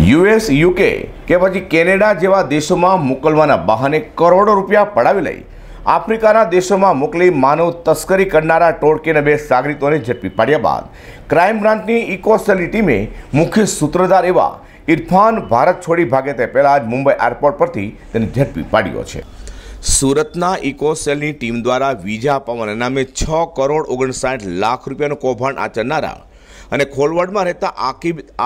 US, UK કે પછી Canada જેવા દેશોમાં મોકલવાના બહાને કરોડો રૂપિયા પડાવી લઈ આફ્રિકાના દેશોમાં મોકલી માનવ તસ્કરી કરનારા ટોળકીના 2 સાગરીતોને ઝડપી પાડ્યા બાદ ક્રાઇમ બ્રાન્ચની ઇકોસેલની ટીમે મુખ્ય સૂત્રધાર એવા ઇરફાન ભારત છોડી ભાગે તે પહેલાં જ મુંબઈ એરપોર્ટ પરથી તેને ઝડપી પાડ્યો છે। સુરતના ઇકોસેલની ટીમ દ્વારા વિઝા અપાવવાના નામે 6 કરોડ 59 લાખ રૂપિયાનું કૌભાંડ આચરનારા અને ખોલવડમાં રહેતા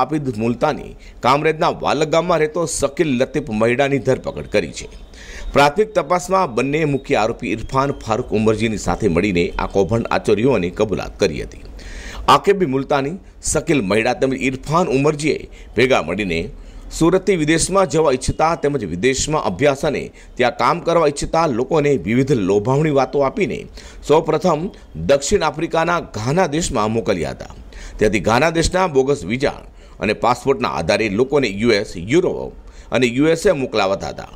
આબિદ મુલતાની, કામરેજના વાલક ગામમાં રહેતો શકીલ લતીફ મહિડાની ધરપકડ કરી છે। પ્રાથમિક તપાસમાં બંને મુખ્ય આરોપી ઇરફાન ફારૂક ઉમરજીની સાથે મળીને આ કૌભાંડ આચર્યું હોવાની કબૂલાત કરી હતી। આબિદ મુલતાની, શકીલ મહિડા તેમજ ઇરફાન ઉમરજીએ ભેગા મળીને સુરતથી વિદેશમાં જવા ઈચ્છતા તેમજ વિદેશમાં અભ્યાસ અને ત્યાં કામ કરવા ઈચ્છતા લોકોને વિવિધ લોભામણી વાતો આપીને સૌપ્રથમ દક્ષિણ આફ્રિકાના ઘાના દેશમાં મોકલ્યા હતા। ત્યાંથી ઘાના દેશના બોગસ વિઝા અને પાસપોર્ટના આધારે લોકોને યુએસ, યુરોપ અને યુએસએ મોકલાવતા હતા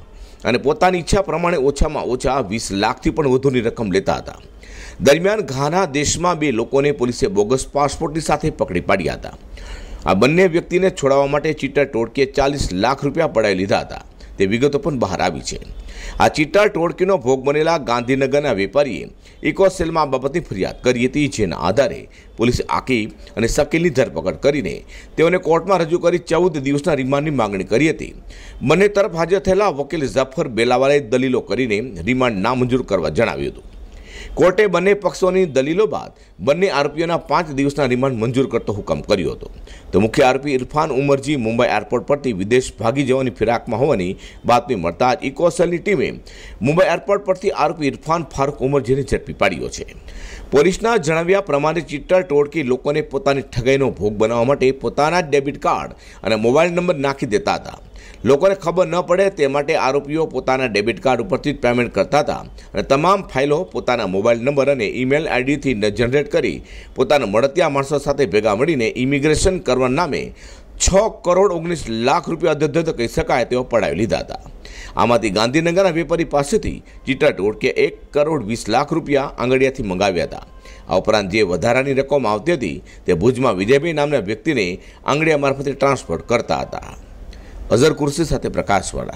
અને પોતાની ઈચ્છા પ્રમાણે ઓછામાં ઓછા 20 લાખથી પણ વધુની રકમ લેતા હતા। દરમિયાન ઘાના દેશમાં 2 લોકોને પોલીસે બોગસ પાસપોર્ટની સાથે પકડી પાડ્યા હતા। આ બંને વ્યક્તિને છોડાવવા માટે ચીટર ટોળકીએ 40 લાખ રૂપિયા પડાવી લીધા હતા તે વિગતો પણ બહાર આવી છે। આ ચીટર ટોળકીનો ભોગ બનેલા ગાંધીનગરના વેપારીએ ઇકોસેલમાં આ બાબતની ફરિયાદ કરી હતી, જેના આધારે પોલીસે આકીબ અને શકીલની ધરપકડ કરીને તેઓને કોર્ટમાં રજૂ કરી 14 દિવસના રિમાન્ડની માંગણી કરી હતી। બંને તરફ હાજર થયેલા વકીલ ઝફર બેલાવાલે દલીલો કરીને રિમાન્ડ નામંજૂર કરવા જણાવ્યું હતું। કોર્ટે બંને પક્ષોની દલીલો બાદ બંને આરોપીઓના 5 દિવસના રિમાન્ડ મંજૂર કરતો હુકમ કર્યો હતો। તો મુખ્ય આરોપી ઇરફાન ઉમરજી મુંબઈ એરપોર્ટ પરથી વિદેશ ભાગી જવાની ફિરાકમાં હોવાની બાતમી મળતા જ ઇકોસેલની ટીમે મુંબઈ એરપોર્ટ પરથી આરોપી ઇરફાન ફારૂક ઉમરજીને ઝડપી પાડ્યો છે। પોલીસના જણાવ્યા પ્રમાણે ચીટર ટોળકી લોકોને પોતાની ઠગાઈનો ભોગ બનાવવા માટે પોતાના ડેબિટ કાર્ડ અને મોબાઈલ નંબર નાખી દેતા હતા। લોકોને ખબર ન પડે તે માટે આરોપીઓ પોતાના ડેબિટ કાર્ડ ઉપરથી જ પેમેન્ટ કરતા હતા અને તમામ ફાઇલો પોતાના મોબાઈલ નંબર અને ઈમેલ આઈડીથી જનરેટ કરી પોતાના મળતિયા માણસો સાથે ભેગા મળીને ઇમિગ્રેશન કરવા નામે 6 કરોડ 19 લાખ રૂપિયા અધધધ કહી શકાય તેઓ પડાવી લીધા હતા। આમાંથી ગાંધીનગરના વેપારી પાસેથી ચીટર ટોળકીએ 1 કરોડ 20 લાખ રૂપિયા આંગળીયાથી મંગાવ્યા હતા। આ ઉપરાંત જે વધારાની રકમ આવતી હતી તે ભુજમાં વિજયભાઈ નામના વ્યક્તિને આંગળીયા મારફતે ટ્રાન્સફર કરતા હતા। અઝર કુર્સી સાથે પ્રકાશવાળા।